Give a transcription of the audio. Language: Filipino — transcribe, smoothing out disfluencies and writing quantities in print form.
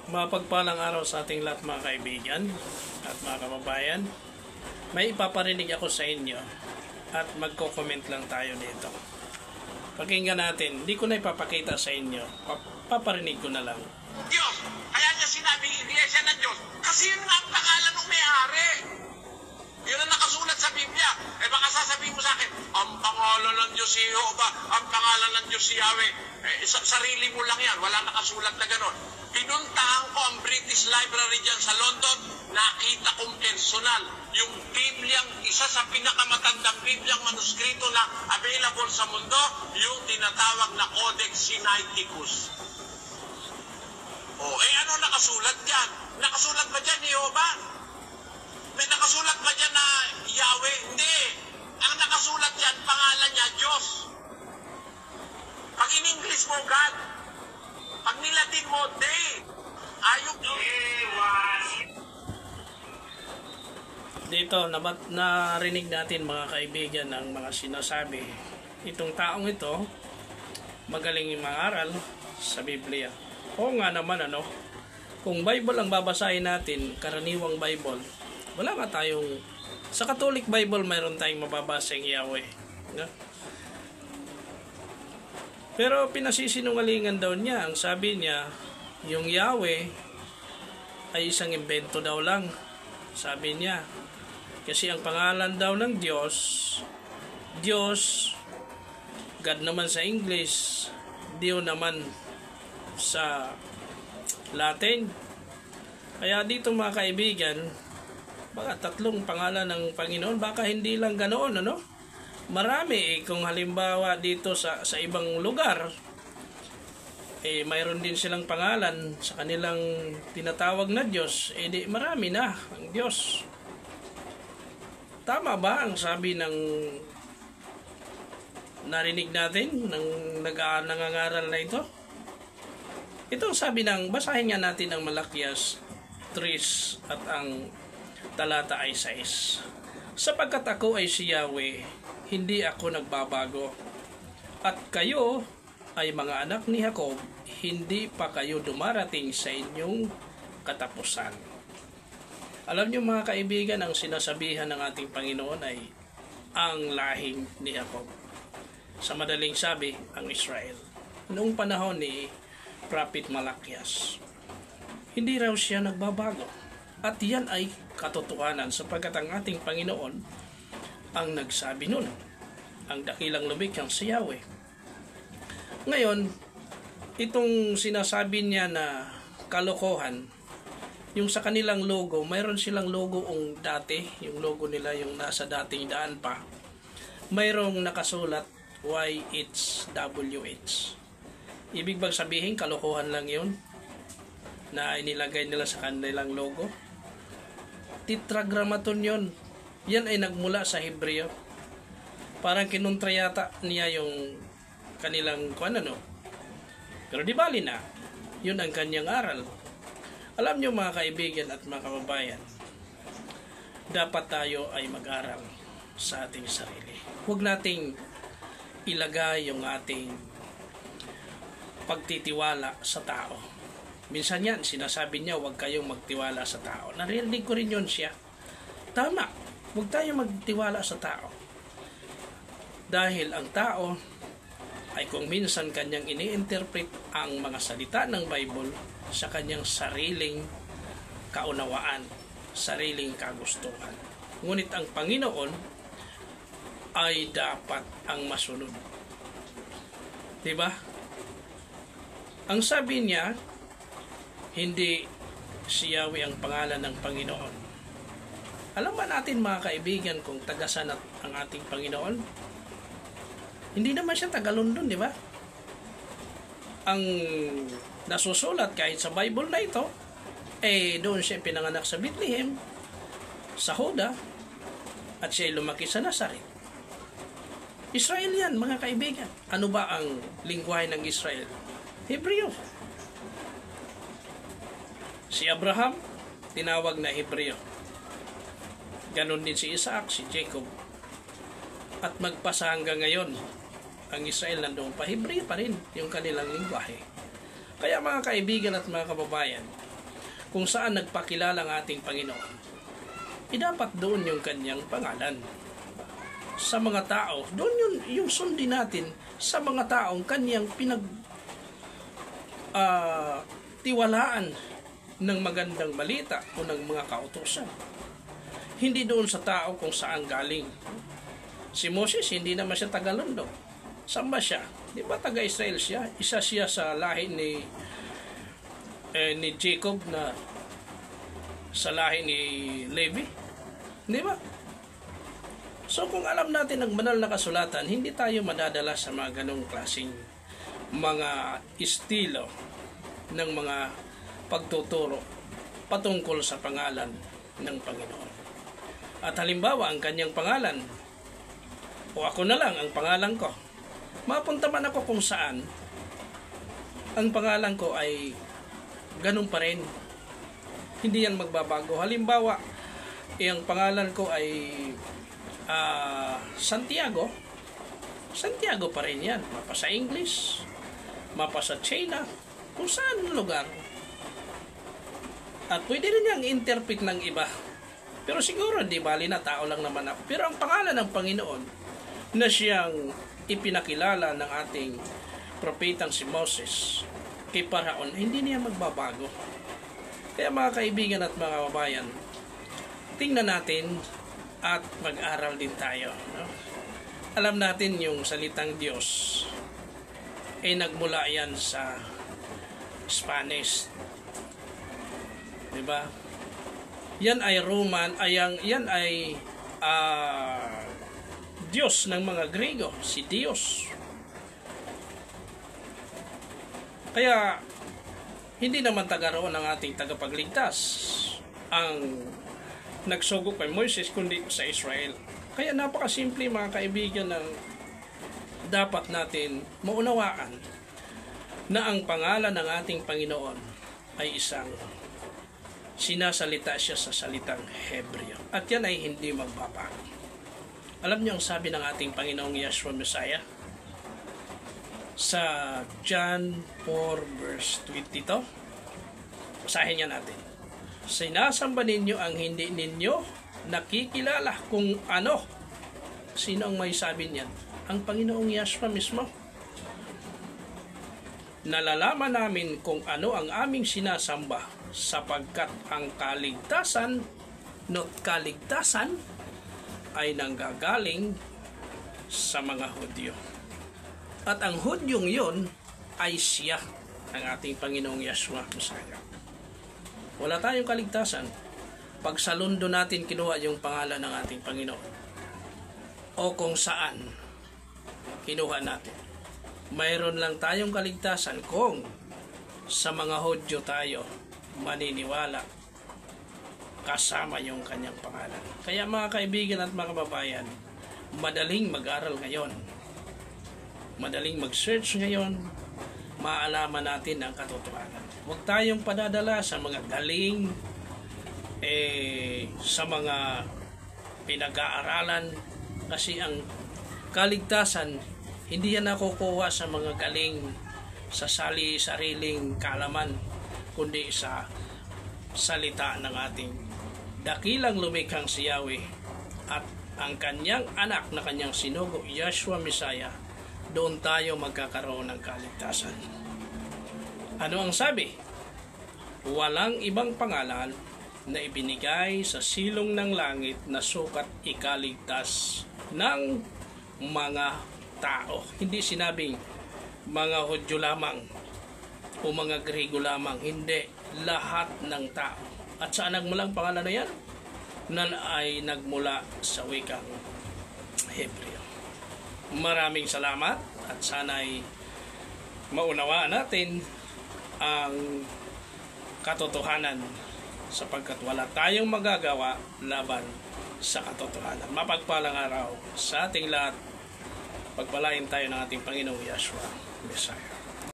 Mapagpalang araw sa ating lahat mga kaibigan at mga kababayan. May ipaparinig ako sa inyo at magko-comment lang tayo dito. Pakinggan natin, hindi ko na ipapakita sa inyo, paparinig ko na lang. Diyos, kaya niya sinabing iglesia ng Diyos kasi yun nga ang pangalan ng may-ari. Yun ang nakasulat sa Biblia. Eh baka sasabihin mo sa akin, ang pangalan ng Diyos si Jehovah, ang pangalan ng Diyos si Yahweh. Sarili mo lang yan, wala nakasulat na gano'n. Pinuntahan ko ang British Library dyan sa London, nakita kong personal yung Bibliang, isa sa pinakamatandang Bibliang manuskrito na available sa mundo, yung tinatawag na Codex Sinaiticus. Ano nakasulat dyan? Nakasulat ba dyan Jehovah? May nakasulat ba dyan na Yahweh? Hindi. Ang nakasulat dyan, pangalan niya, Diyos. Pag in-English mo, God. Pag nilatin mo, Day. Ayok. Dito, narinig natin mga kaibigan ang mga sinasabi. Itong taong ito, magaling mangaral sa Biblia. Oo nga naman, kung Bible ang babasahin natin, karaniwang Bible, wala nga tayong, sa Catholic Bible mayroon tayong mababasang Yahweh. Pero pinasisinungalingan daw niya, ang sabi niya, yung Yahweh ay isang imbento daw lang. Sabi niya, kasi ang pangalan daw ng Diyos, Diyos, God naman sa English, Dio naman sa Latin. Kaya dito mga kaibigan, baka tatlong pangalan ng Panginoon, baka hindi lang ganoon, Marami kung halimbawa dito sa ibang lugar, mayroon din silang pangalan sa kanilang tinatawag na Diyos, di marami na ang Diyos. Tama ba ang sabi ng narinig natin ng nangangaral na ito? Ito ang sabi ng, basahin nga natin ang Malakias 3 at ang talata ay 6. Sapagkat ako ay si Yahweh, hindi ako nagbabago. At kayo ay mga anak ni Jacob, hindi pa kayo dumarating sa inyong katapusan. Alam niyo mga kaibigan, ang sinasabihan ng ating Panginoon ay ang lahing ni Jacob. Sa madaling sabi, ang Israel. Noong panahon ni Prophet Malakias, hindi raw siya nagbabago. At yan ay katotohanan sapagkat ang ating Panginoon ang nagsabi nun. Ang dakilang lumikhang si Yahweh. Ngayon, itong sinasabi niya na kalokohan, yung sa kanilang logo, mayroon silang logo dati, yung logo nila yung nasa dating daan pa. Mayroong nakasulat YHWH. Ibig bang sabihin, kalokohan lang yun na inilagay nila sa kanilang logo? Tetragrammaton yun. Yan ay nagmula sa Hebreo. Parang kinuntra yata niya yung kanilang Pero di bali na. Yun ang kanyang aral. Alam nyo mga kaibigan at mga kababayan, dapat tayo ay mag-aral sa ating sarili. Huwag nating ilagay yung ating pagtitiwala sa tao. Minsan yan, sinasabi niya, huwag kayong magtiwala sa tao. Narinig ko rin yun siya. Tama, huwag tayong magtiwala sa tao. Dahil ang tao ay kung minsan kanyang ini-interpret ang mga salita ng Bible sa kanyang sariling kaunawaan, sariling kagustuhan. Ngunit ang Panginoon ay dapat ang masunod. Diba? Ang sabi niya, hindi si Yahweh ang pangalan ng Panginoon. Alam ba natin mga kaibigan kung tagasan ang ating Panginoon? Hindi naman siya taga London, di ba? Ang nasusulat kahit sa Bible na ito, doon siya pinanganak sa Bethlehem, sa Huda, at siya lumaki sa Nazaret. Israel yan, mga kaibigan. Ano ba ang lingwahe ng Israel? Hebreo. Si Abraham, tinawag na Hebreo. Ganon din si Isaac, si Jacob. At magpasa hanggang ngayon, ang Israel nandoon pa, Hebreo pa rin yung kanilang lingwahe. Kaya mga kaibigan at mga kababayan, kung saan nagpakilala ang ating Panginoon, dapat doon yung kanyang pangalan. Sa mga tao, doon yung sundin natin sa mga taong kanyang tiwalaan ng magandang balita o ng mga kautusan. Hindi doon sa tao kung saan galing. Si Moses, hindi naman siya taga-Londo. Saan ba siya? Di ba taga-Israel siya? Isa siya sa lahi ni Jacob na sa lahi ni Levi. Di ba? So kung alam natin ang banal na kasulatan, hindi tayo madadala sa mga ganong klaseng mga estilo ng mga pagtuturo patungkol sa pangalan ng Panginoon. At halimbawa, ang kanyang pangalan, o ako na lang ang pangalan ko, mapunta man ako kung saan, ang pangalan ko ay ganun pa rin. Hindi yan magbabago. Halimbawa, ang pangalan ko ay Santiago. Santiago pa rin yan. Mapa sa English, mapa sa China, kung saan lugar. At pwede rin niyang interpret ng iba. Pero siguro, di bali na, tao lang naman ako. Pero ang pangalan ng Panginoon na siyang ipinakilala ng ating propetang si Moses kay Paraon, hindi niya magbabago. Kaya mga kaibigan at mga kababayan, tingnan natin at mag-aral din tayo. No? Alam natin yung salitang Diyos ay nagmula yan sa Spanish. Diba? Yan ay Roman, yan ay Diyos ng mga Grego, si Diyos. Kaya hindi naman taga-roon ng ating tagapagligtas ang nagsugo kay Moises, kundi sa Israel. Kaya napakasimple mga kaibigan ng dapat natin maunawaan na ang pangalan ng ating Panginoon ay isang sinasalita siya sa salitang Hebreo. At yan ay hindi magbabago. Alam niyo ang sabi ng ating Panginoong Yeshua Messiah sa John 4 verse 22? Basahin niya natin. Sinasamba ninyo ang hindi ninyo nakikilala kung ano. Sino ang may sabi niyan? Ang Panginoong Yeshua mismo. Nalalaman namin kung ano ang aming sinasamba sapagkat ang kaligtasan ay nanggagaling sa mga Hudyo. At ang Hudyong yun ay siya, ang ating Panginoong Yeshua Messiah. Wala tayong kaligtasan pag sa lundo natin kinuha yung pangalan ng ating Panginoon o kung saan kinuha natin. Mayroon lang tayong kaligtasan kung sa mga Hudyo tayo maniniwala kasama yung kanyang pangalan. Kaya mga kaibigan at mga kababayan, madaling mag-aral ngayon, madaling mag-search ngayon, maalaman natin ang katotohanan. Huwag tayong padadala sa mga galing, sa mga pinag-aaralan, kasi ang kaligtasan hindi yan nakukuha sa mga galing, sa sariling kaalaman, kundi sa salita ng ating dakilang lumikhang si Yahweh at ang kanyang anak na kanyang sinugo, Yeshua Messiah. Doon tayo magkakaroon ng kaligtasan. Ano ang sabi? Walang ibang pangalan na ibinigay sa silong ng langit na sukat ikaligtas ng mga tao. Hindi sinabing mga Hudyo lamang o mga Grego lamang. Hindi. Lahat ng tao. At saan nagmulang pangalan na yan? Na ay nagmula sa wikang Hebreo. Maraming salamat at sana'y maunawaan natin ang katotohanan sapagkat wala tayong magagawa laban sa katotohanan. Mapagpalang araw sa ating lahat. Pagpalain tayo ng ating Panginoong Yeshua Messiah.